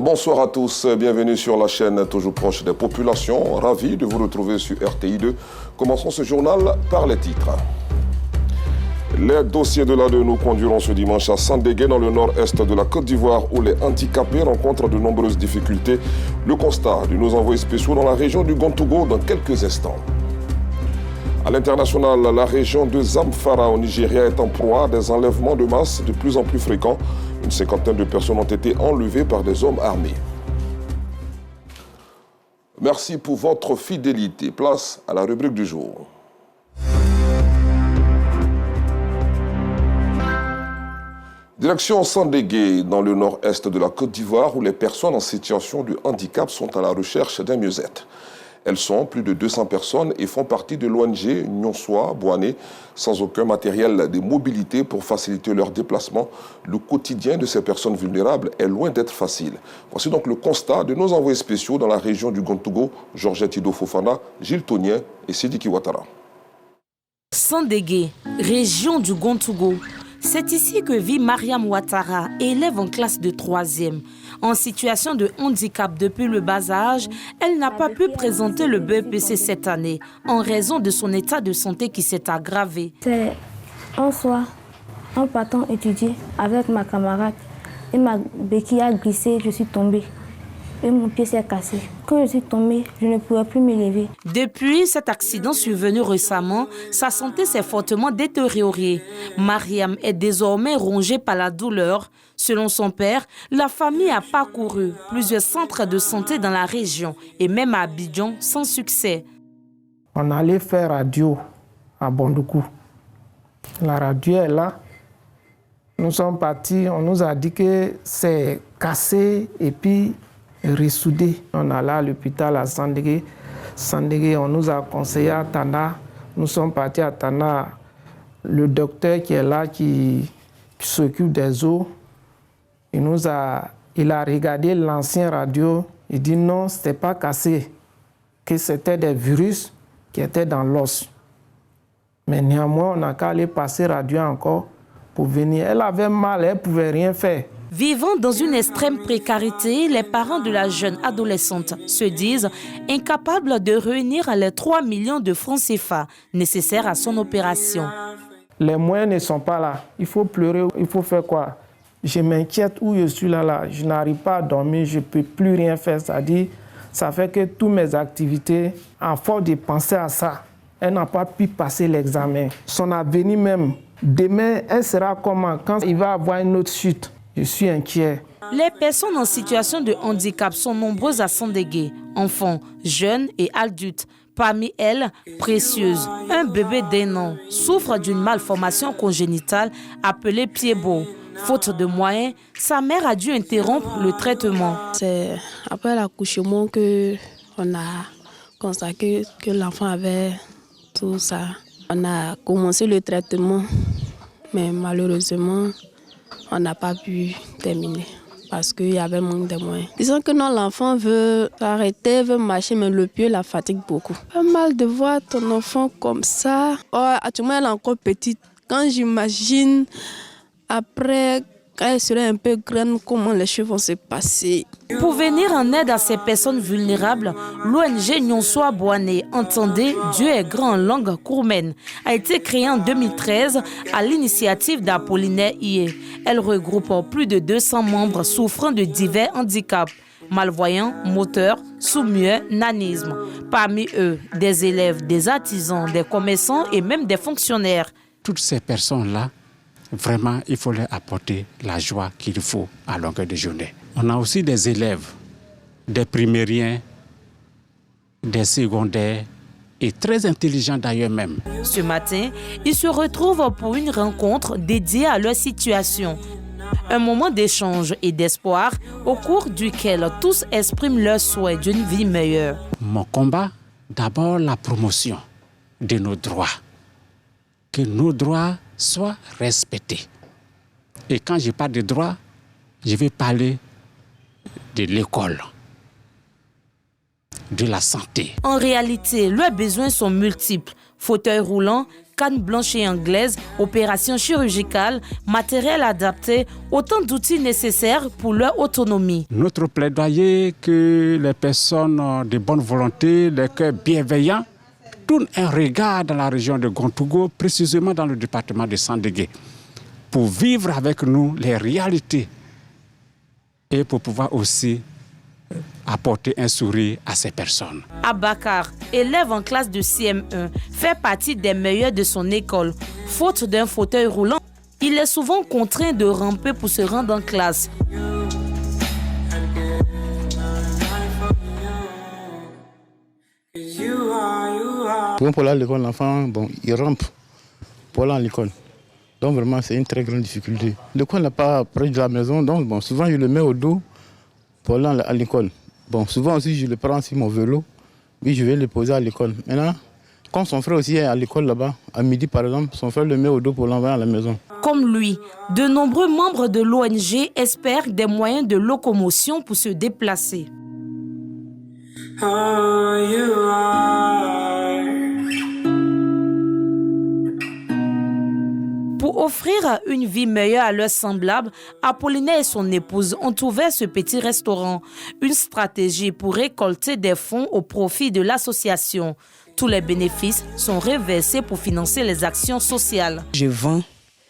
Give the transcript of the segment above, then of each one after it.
Bonsoir à tous, bienvenue sur la chaîne toujours proche des populations. Ravi de vous retrouver sur RTI2. Commençons ce journal par les titres. Les dossiers de l'ADE nous conduiront ce dimanche à Sandégué, dans le nord-est de la Côte d'Ivoire, où les handicapés rencontrent de nombreuses difficultés. Le constat de nos envoyés spéciaux dans la région du Gontougo dans quelques instants. À l'international, la région de Zamfara au Nigeria est en proie à des enlèvements de masse de plus en plus fréquents. Une cinquantaine de personnes ont été enlevées par des hommes armés. Merci pour votre fidélité. Place à la rubrique du jour. Direction Sandégué, dans le nord-est de la Côte d'Ivoire, où les personnes en situation de handicap sont à la recherche d'un mieux-être. Elles sont plus de 200 personnes et font partie de l'ONG Nyonsoa Boané, sans aucun matériel de mobilité pour faciliter leur déplacement. Le quotidien de ces personnes vulnérables est loin d'être facile. Voici donc le constat de nos envoyés spéciaux dans la région du Gontougo, Georgette Ido Fofana, Gilles Tonien et Sidiki Ouattara. Sandégué, région du Gontougo. C'est ici que vit Mariam Ouattara, élève en classe de 3e. En situation de handicap depuis le bas âge, elle n'a pas pu présenter le BEPC cette année en raison de son état de santé qui s'est aggravé. C'est un soir, en partant étudier avec ma camarade, et ma béquille a glissé, je suis tombée. Et mon pied s'est cassé. Quand je suis tombée, je ne pouvais plus me lever. Depuis cet accident survenu récemment, sa santé s'est fortement détériorée. Mariam est désormais rongée par la douleur. Selon son père, la famille a parcouru plusieurs centres de santé dans la région et même à Abidjan sans succès. On allait faire radio à Bondoukou. La radio est là. Nous sommes partis, on nous a dit que c'est cassé et puis ressoudé. On allait à l'hôpital à Sandégué. Sandégué, on nous a conseillé à Tana. Nous sommes partis à Tana. Le docteur qui est là, qui s'occupe des os, il a regardé l'ancien radio. Il dit non, ce n'était pas cassé, que c'était des virus qui étaient dans l'os. Mais néanmoins, on n'a qu'à aller passer radio encore pour venir. Elle avait mal, elle ne pouvait rien faire. Vivant dans une extrême précarité, les parents de la jeune adolescente se disent incapables de réunir les 3 millions de francs CFA nécessaires à son opération. Les moyens ne sont pas là. Il faut pleurer, il faut faire quoi? Je m'inquiète où je suis là. Je n'arrive pas à dormir, je ne peux plus rien faire. C'est-à-dire, ça fait que toutes mes activités, à force de penser à ça, elle n'a pas pu passer l'examen. Son avenir même, demain, elle sera comment? Quand il va avoir une autre chute? Je suis inquiet. Les personnes en situation de handicap sont nombreuses à Sandégué, enfants, jeunes et adultes. Parmi elles, Précieuse, un bébé d'1 an, souffre d'une malformation congénitale appelée pied-beau. Faute de moyens, sa mère a dû interrompre le traitement. C'est après l'accouchement qu'on a constaté que l'enfant avait tout ça. On a commencé le traitement, mais malheureusement, on n'a pas pu terminer parce qu'il y avait manque de moyens. Disons que non, l'enfant veut arrêter, veut marcher, mais le pied la fatigue beaucoup. Pas mal de voir ton enfant comme ça. Oh, actuellement, elle est encore petite. Quand j'imagine, après, quand elle serait un peu grande, comment les choses vont se passer. Pour venir en aide à ces personnes vulnérables, l'ONG Nyonsoa Boané, entendez Dieu est grand en langue kourmène, a été créée en 2013 à l'initiative d'Apollinaire Ié. Elle regroupe plus de 200 membres souffrant de divers handicaps, malvoyants, moteurs, sourds-muets, nanisme. Parmi eux, des élèves, des artisans, des commerçants et même des fonctionnaires. Toutes ces personnes-là, vraiment, il faut leur apporter la joie qu'il faut à longueur de journée. On a aussi des élèves, des primériens, des secondaires et très intelligents d'ailleurs même. Ce matin, ils se retrouvent pour une rencontre dédiée à leur situation. Un moment d'échange et d'espoir au cours duquel tous expriment leur souhait d'une vie meilleure. Mon combat, d'abord la promotion de nos droits. Que nos droits soient respectés. Et quand je parle de droits, je vais parler de l'école, de la santé. En réalité, leurs besoins sont multiples. Fauteuil roulant, canne blanche et anglaise, opérations chirurgicales, matériel adapté, autant d'outils nécessaires pour leur autonomie. Notre plaidoyer que les personnes de bonne volonté, les cœurs bienveillants, tournent un regard dans la région de Gontougo, précisément dans le département de Sandégué, pour vivre avec nous les réalités et pour pouvoir aussi apporter un sourire à ces personnes. Abakar, élève en classe de CM1, fait partie des meilleurs de son école. Faute d'un fauteuil roulant, il est souvent contraint de ramper pour se rendre en classe. Pour aller à l'école, l'enfant, il rampe pour aller à l'école. Donc vraiment, c'est une très grande difficulté. L'école n'est pas près de la maison, donc souvent je le mets au dos pour aller à l'école. Souvent aussi je le prends sur mon vélo, puis je vais le poser à l'école. Maintenant, quand son frère aussi est à l'école là-bas, à midi par exemple, son frère le met au dos pour l'envoyer à la maison. Comme lui, de nombreux membres de l'ONG espèrent des moyens de locomotion pour se déplacer. Pour offrir une vie meilleure à leurs semblables, Apollinaire et son épouse ont ouvert ce petit restaurant. Une stratégie pour récolter des fonds au profit de l'association. Tous les bénéfices sont reversés pour financer les actions sociales. Je vends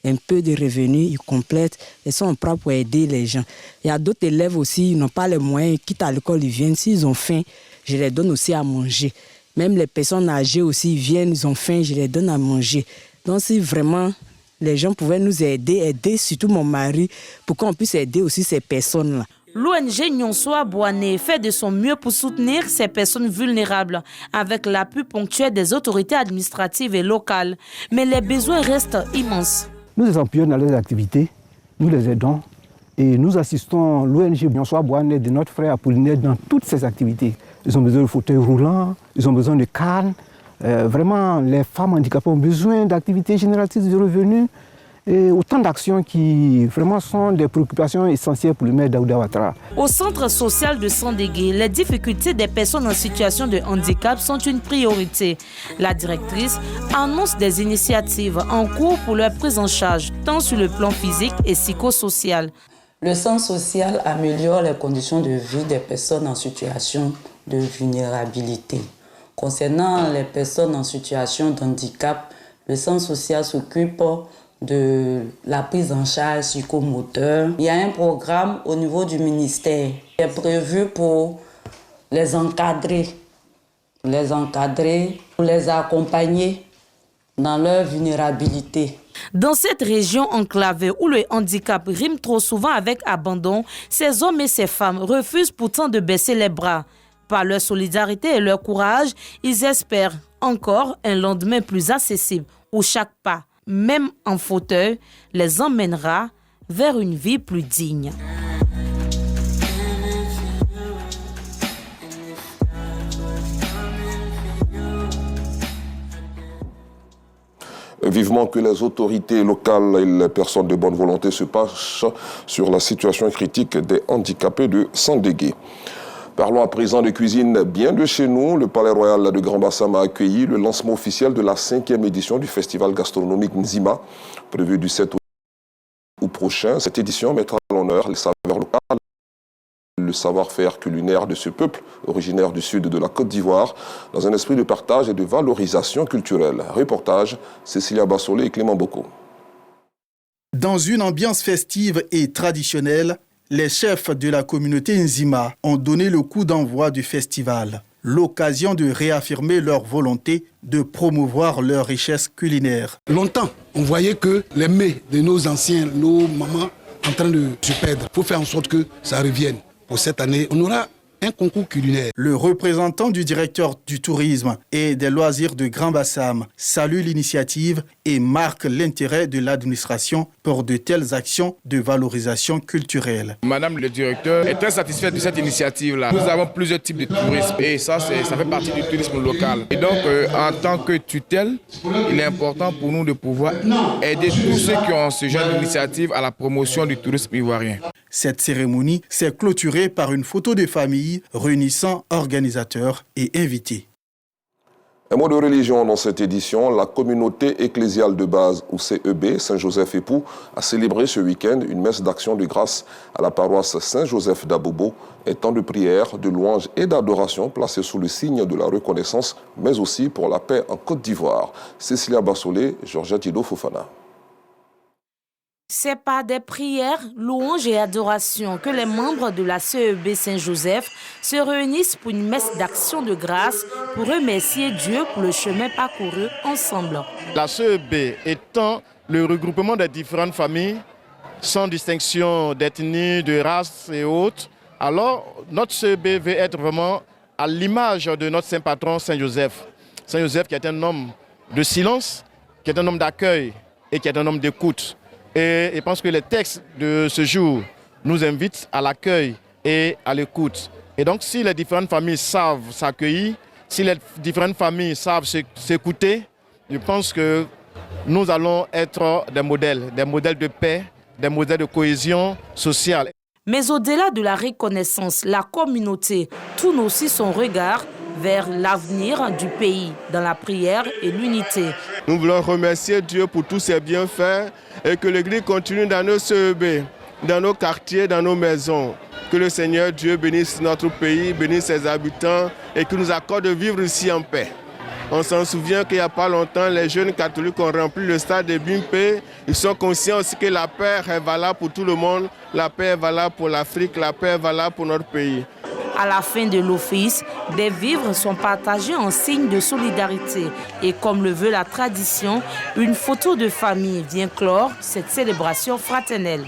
un peu de revenus, ils complètent et sont prêts pour aider les gens. Il y a d'autres élèves aussi, ils n'ont pas les moyens, ils quittent à l'école, ils viennent. S'ils ont faim, je les donne aussi à manger. Même les personnes âgées aussi viennent, ils ont faim, je les donne à manger. Donc si vraiment les gens pouvaient nous aider surtout mon mari, pour qu'on puisse aider aussi ces personnes-là. L'ONG Nyonsoa Boané fait de son mieux pour soutenir ces personnes vulnérables avec l'appui ponctuel des autorités administratives et locales. Mais les besoins restent immenses. Nous les appuyons dans leurs activités, nous les aidons et nous assistons l'ONG Nyonsoa Boané de notre frère Apollinaire dans toutes ses activités. Ils ont besoin de fauteuils roulants, ils ont besoin de cannes. Vraiment, les femmes handicapées ont besoin d'activités génératrices de revenus et autant d'actions qui vraiment sont des préoccupations essentielles pour le maire Daouda Ouattara. Au centre social de Sandégué, les difficultés des personnes en situation de handicap sont une priorité. La directrice annonce des initiatives en cours pour leur prise en charge, tant sur le plan physique et psychosocial. Le centre social améliore les conditions de vie des personnes en situation de vulnérabilité. Concernant les personnes en situation de handicap, le centre social s'occupe de la prise en charge psychomoteur. Il y a un programme au niveau du ministère qui est prévu pour les encadrer, pour les accompagner dans leur vulnérabilité. Dans cette région enclavée où le handicap rime trop souvent avec abandon, ces hommes et ces femmes refusent pourtant de baisser les bras. Par leur solidarité et leur courage, ils espèrent encore un lendemain plus accessible où chaque pas, même en fauteuil, les emmènera vers une vie plus digne. Vivement que les autorités locales et les personnes de bonne volonté se penchent sur la situation critique des handicapés de Sandégué. Parlons à présent de cuisine bien de chez nous. Le Palais Royal de Grand Bassam a accueilli le lancement officiel de la 5e édition du festival gastronomique Nzima, prévu du 7 août prochain. Cette édition mettra à l'honneur les saveurs locales, le savoir-faire culinaire de ce peuple originaire du sud de la Côte d'Ivoire, dans un esprit de partage et de valorisation culturelle. Reportage, Cécilia Bassolé et Clément Boko. Dans une ambiance festive et traditionnelle, les chefs de la communauté Nzima ont donné le coup d'envoi du festival, l'occasion de réaffirmer leur volonté de promouvoir leur richesse culinaire. Longtemps, on voyait que les mets de nos anciens, nos mamans, en train de se perdre. Il faut faire en sorte que ça revienne. Pour cette année, on aura un concours culinaire. Le représentant du directeur du tourisme et des loisirs de Grand Bassam salue l'initiative et marque l'intérêt de l'administration pour de telles actions de valorisation culturelle. Madame le directeur est très satisfaite de cette initiative-là. Nous avons plusieurs types de tourisme et ça fait partie du tourisme local. Et donc, en tant que tutelle, il est important pour nous de pouvoir aider tous ceux qui ont ce genre d'initiative à la promotion du tourisme ivoirien. Cette cérémonie s'est clôturée par une photo de famille réunissant organisateurs et invités. Un mot de religion dans cette édition. La communauté ecclésiale de base, ou CEB, Saint-Joseph-Époux, a célébré ce week-end une messe d'action de grâce à la paroisse Saint-Joseph d'Abobo, un temps de prière, de louange et d'adoration placé sous le signe de la reconnaissance, mais aussi pour la paix en Côte d'Ivoire. Cécilia Bassolé, Georgette Ido Fofana. C'est par des prières, louanges et adorations que les membres de la CEB Saint-Joseph se réunissent pour une messe d'action de grâce pour remercier Dieu pour le chemin parcouru ensemble. La CEB étant le regroupement des différentes familles, sans distinction d'ethnie, de race et autres, alors notre CEB veut être vraiment à l'image de notre saint patron Saint-Joseph. Saint-Joseph qui est un homme de silence, qui est un homme d'accueil et qui est un homme d'écoute. Et je pense que les textes de ce jour nous invitent à l'accueil et à l'écoute. Et donc si les différentes familles savent s'accueillir, si les différentes familles savent s'écouter, je pense que nous allons être des modèles de paix, des modèles de cohésion sociale. Mais au-delà de la reconnaissance, la communauté tourne aussi son regard vers l'avenir du pays, dans la prière et l'unité. Nous voulons remercier Dieu pour tous ses bienfaits et que l'Église continue dans nos CEB, dans nos quartiers, dans nos maisons. Que le Seigneur Dieu bénisse notre pays, bénisse ses habitants et qu'il nous accorde de vivre ici en paix. On s'en souvient qu'il n'y a pas longtemps, les jeunes catholiques ont rempli le stade de Bimpe. Ils sont conscients aussi que la paix est valable pour tout le monde, la paix est valable pour l'Afrique, la paix est valable pour notre pays. À la fin de l'office, des vivres sont partagés en signe de solidarité. Et comme le veut la tradition, une photo de famille vient clore cette célébration fraternelle.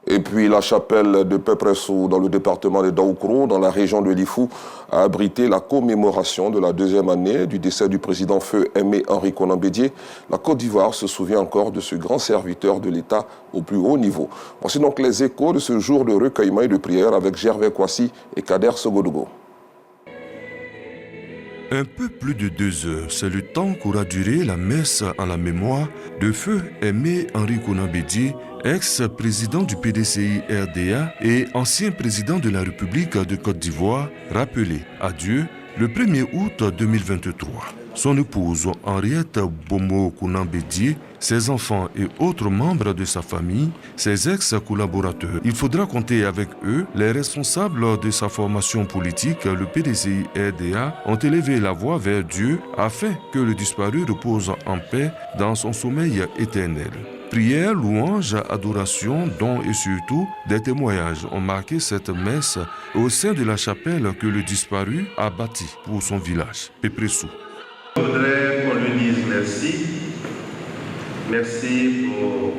Et puis la chapelle de Pépressou, dans le département de Daoukourou, dans la région de Lifou, a abrité la commémoration de la 2e année du décès du président feu Aimé Henri Konan Bédié. La Côte d'Ivoire se souvient encore de ce grand serviteur de l'État au plus haut niveau. Voici donc les échos de ce jour de recueillement et de prière avec Gervais Kwasi et Kader Sogodogo. Un peu plus de 2 heures, c'est le temps qu'aura duré la messe en la mémoire de feu Aimé Henri Konan Bédié, ex-président du PDCI-RDA et ancien président de la République de Côte d'Ivoire, rappelé à Dieu le 1er août 2023. Son épouse Henriette Bomo Konan Bédié, ses enfants et autres membres de sa famille, ses ex-collaborateurs. Il faudra compter avec eux. Les responsables de sa formation politique, le PDCI-RDA, ont élevé la voix vers Dieu afin que le disparu repose en paix dans son sommeil éternel. Prières, louanges, adorations, dons et surtout des témoignages ont marqué cette messe au sein de la chapelle que le disparu a bâtie pour son village, Pépressou. Je voudrais qu'on lui dise merci. Merci pour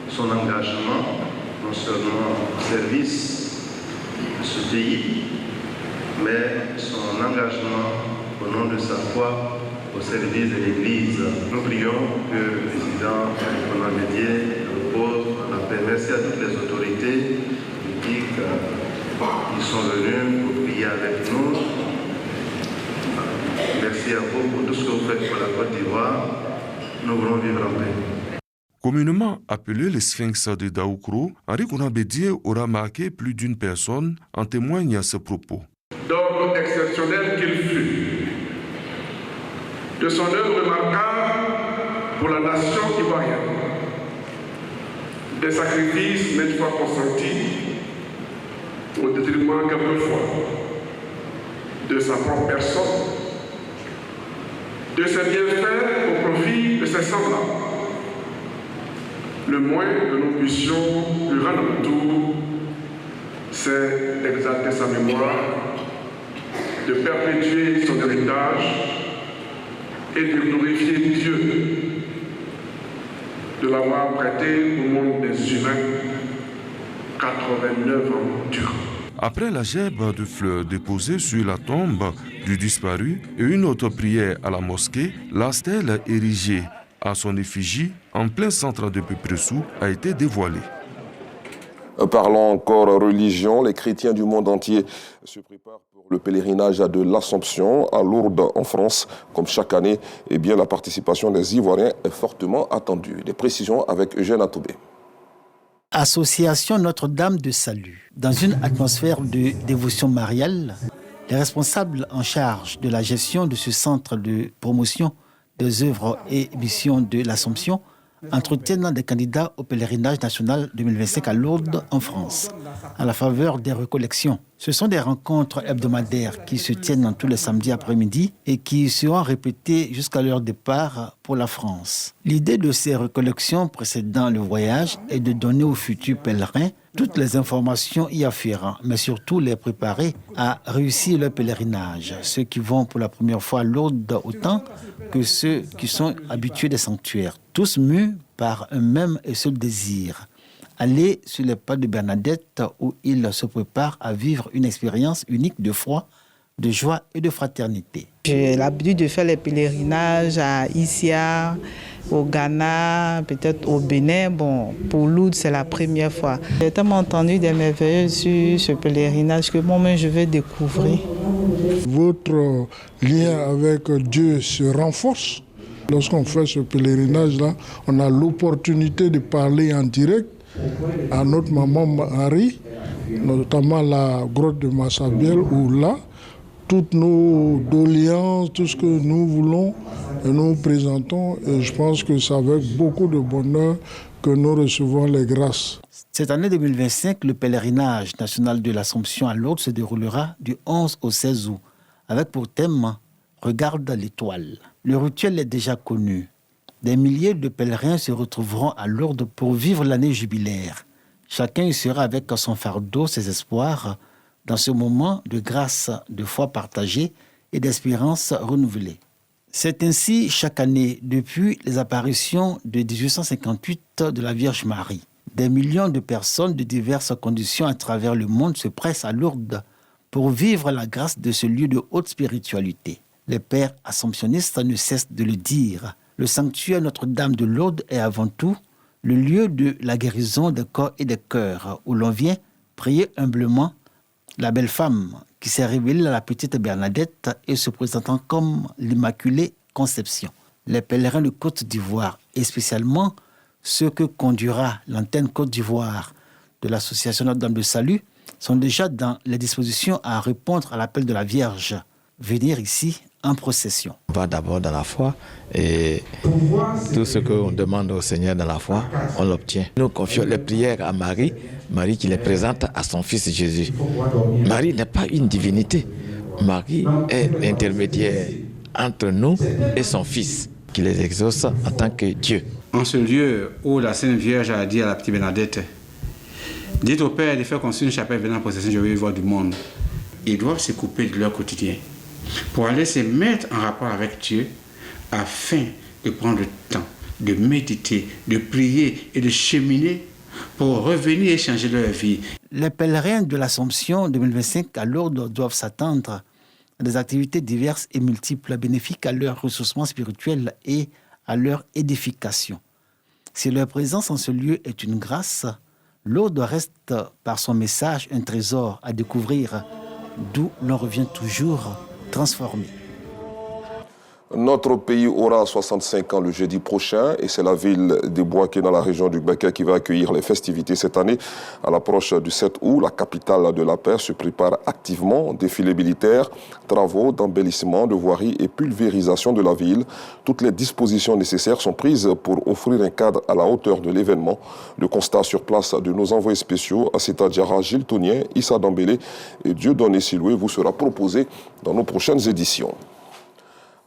son engagement, non seulement au service de ce pays, mais son engagement au nom de sa foi au service de l'Église. Nous prions que le président Konan Bédié repose en la paix. Merci à toutes les autorités politiques qui sont venues pour prier avec nous. Merci à vous pour tout ce que vous faites pour la Côte d'Ivoire. Nous voulons vivre en paix. Communément appelé le Sphinx de Daoukourou, Henri Konan Bédié aura marqué plus d'une personne, en témoigne à ce propos. D'homme exceptionnel qu'il fut, de son œuvre remarquable pour la nation ivoirienne, des sacrifices maintes fois consentis au détriment quelquefois de sa propre personne, de ses bienfaits au profit de ses semblables. Le moins que nous puissions lui rendre retour, c'est d'exalter sa mémoire, de perpétuer son héritage et de glorifier Dieu de l'avoir prêté au monde des humains 89 ans durant. Après la gerbe de fleurs déposée sur la tombe du disparu et une autre prière à la mosquée, la stèle érigée à son effigie en plein centre de Pépressou a été dévoilée. Parlant encore religion, les chrétiens du monde entier se préparent pour le pèlerinage de l'Assomption à Lourdes en France. Comme chaque année, eh bien, la participation des Ivoiriens est fortement attendue. Des précisions avec Eugène Atoubé. Association Notre-Dame de Salut. Dans une atmosphère de dévotion mariale, Les responsables en charge de la gestion de ce centre de promotion des œuvres et missions de l'Assomption entretiennent des candidats au pèlerinage national 2025 à Lourdes en France, à la faveur des recollections. Ce sont des rencontres hebdomadaires qui se tiennent tous les samedis après-midi et qui seront répétées jusqu'à leur départ pour la France. L'idée de ces recollections précédant le voyage est de donner aux futurs pèlerins toutes les informations y afférentes, mais surtout les préparer à réussir leur pèlerinage. Ceux qui vont pour la première fois à Lourdes autant que ceux qui sont habitués des sanctuaires, tous mus par un même et seul désir, aller sur les pas de Bernadette où ils se préparent à vivre une expérience unique de foi, de joie et de fraternité. J'ai l'habitude de faire les pèlerinages à Issia, au Ghana, peut-être au Bénin. Bon, pour Lourdes, c'est la première fois. J'ai tellement entendu des merveilles sur ce pèlerinage que moi-même je vais découvrir. Votre lien avec Dieu se renforce. Lorsqu'on fait ce pèlerinage-là, on a l'opportunité de parler en direct à notre maman Marie, notamment la grotte de Massabielle, où là, toutes nos doléances, tout ce que nous voulons, nous présentons. Et je pense que c'est avec beaucoup de bonheur que nous recevons les grâces. Cette année 2025, le pèlerinage national de l'Assomption à Lourdes se déroulera du 11 au 16 août, avec pour thème « Regarde l'étoile ». Le rituel est déjà connu. Des milliers de pèlerins se retrouveront à Lourdes pour vivre l'année jubilaire. Chacun y sera avec son fardeau, ses espoirs, dans ce moment de grâce, de foi partagée et d'espérance renouvelée. C'est ainsi chaque année depuis les apparitions de 1858 de la Vierge Marie. Des millions de personnes de diverses conditions à travers le monde se pressent à Lourdes pour vivre la grâce de ce lieu de haute spiritualité. Les pères assomptionnistes ne cessent de le dire. Le sanctuaire Notre-Dame de Lourdes est avant tout le lieu de la guérison des corps et des cœurs, où l'on vient prier humblement la belle femme qui s'est révélée à la petite Bernadette et se présentant comme l'Immaculée Conception. Les pèlerins de Côte d'Ivoire, et spécialement ceux que conduira l'antenne Côte d'Ivoire de l'Association Notre-Dame de Salut, sont déjà dans les dispositions à répondre à l'appel de la Vierge, venir ici en procession. On va d'abord dans la foi et tout ce qu'on demande au Seigneur dans la foi, on l'obtient. Nous confions les prières à Marie, Marie qui les présente à son fils Jésus. Marie n'est pas une divinité. Marie est l'intermédiaire entre nous et son fils qui les exauce en tant que Dieu. En ce lieu où la Sainte Vierge a dit à la petite Bernadette, dites au Père de faire construire une chapelle venant en possession, je vais voir du monde. Ils doivent se couper de leur quotidien pour aller se mettre en rapport avec Dieu afin de prendre le temps de méditer, de prier et de cheminer pour revenir et changer leur vie. Les pèlerins de l'Assomption 2025 à Lourdes doivent s'attendre à des activités diverses et multiples bénéfiques à leur ressourcement spirituel et à leur édification. Si leur présence en ce lieu est une grâce, Lourdes reste par son message un trésor à découvrir, d'où l'on revient toujours transformé. Notre pays aura 65 ans le jeudi prochain et c'est la ville de Bouaké dans la région du Békay qui va accueillir les festivités cette année. À l'approche du 7 août, la capitale de la paix se prépare activement. Défilés militaires, travaux d'embellissement, de voirie et pulvérisation de la ville. Toutes les dispositions nécessaires sont prises pour offrir un cadre à la hauteur de l'événement. Le constat sur place de nos envoyés spéciaux, Asseta Diarra, Gilles Tonien, Issa Dambélé et Dieudonné Siloué vous sera proposé dans nos prochaines éditions.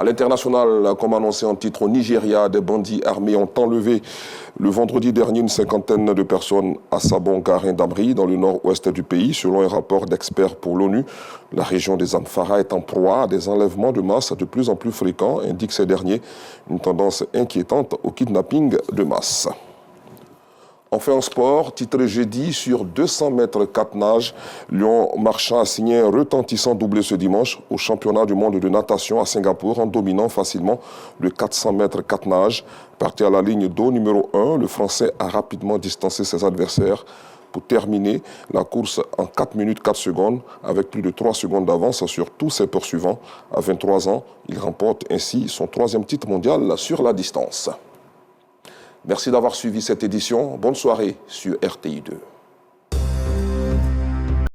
À l'international, comme annoncé en titre au Nigeria, des bandits armés ont enlevé le vendredi dernier une cinquantaine de personnes à Sabon-Garin d'Amri, dans le nord-ouest du pays. Selon un rapport d'experts pour l'ONU, la région des Zamfara est en proie à des enlèvements de masse de plus en plus fréquents, indiquent ces derniers, une tendance inquiétante au kidnapping de masse. Enfin en sport, titré jeudi sur 200 mètres 4 nages, Lyon Marchand a signé un retentissant doublé ce dimanche au championnat du monde de natation à Singapour en dominant facilement le 400 mètres 4 nages. Parti à la ligne d'eau numéro 1, le Français a rapidement distancé ses adversaires pour terminer la course en 4 minutes 4 secondes avec plus de 3 secondes d'avance sur tous ses poursuivants. À 23 ans, il remporte ainsi son 3e titre mondial sur la distance. Merci d'avoir suivi cette édition. Bonne soirée sur RTI2.